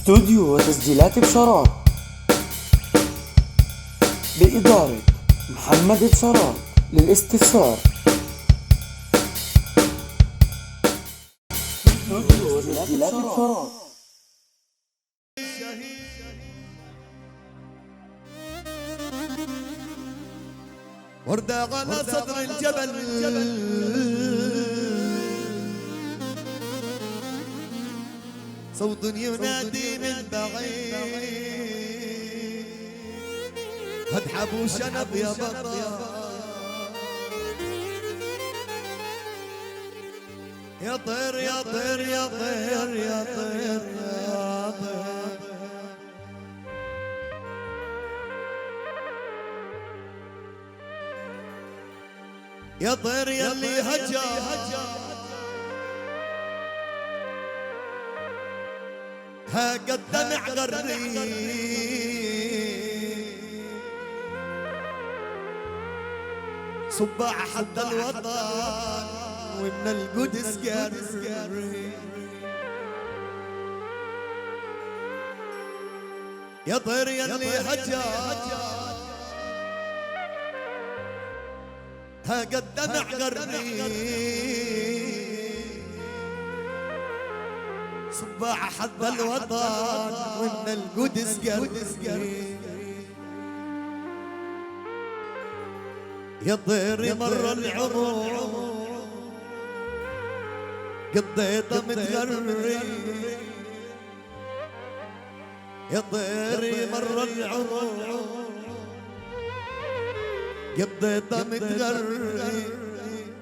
استوديو وتسجيلات بشارات بإدارة محمد بشارات. للاستفسار استوديو وتسجيلات بشارات. وردة على صدر الجبل صوت ينادي من بعيد هدحب وشنب يا بطل يا طير يا طير يا طير يا طير يا طير يا طير يلي هجا ها قد دمع غري صباع حد الوطن ومن القدس قري يا طير يلي هجا ها قد دمع غري صباع حد الوطن ومن القدس قري يا طير مر العمر قضيته متغري يا طير مر العمر قضيته متغري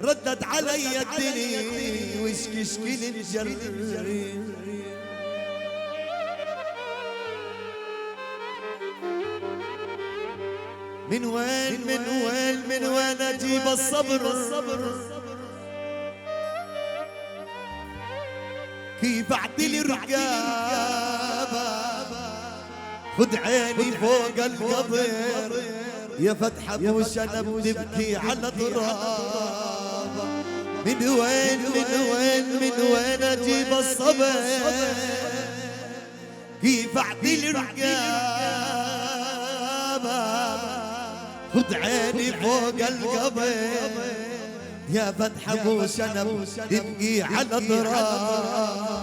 ردت علي الدنيا وشكشكي الجري من وين اجيب الصبر كيف اعدل رقابه خد عيني فوق القبر يا فتحة وشنب تبكي على تراب من وين اجيب الصبر كيف اعدل رقابه خد عيني فوق القبر يا فتحة وشنب تبكي على تراب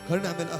خلينا نعمل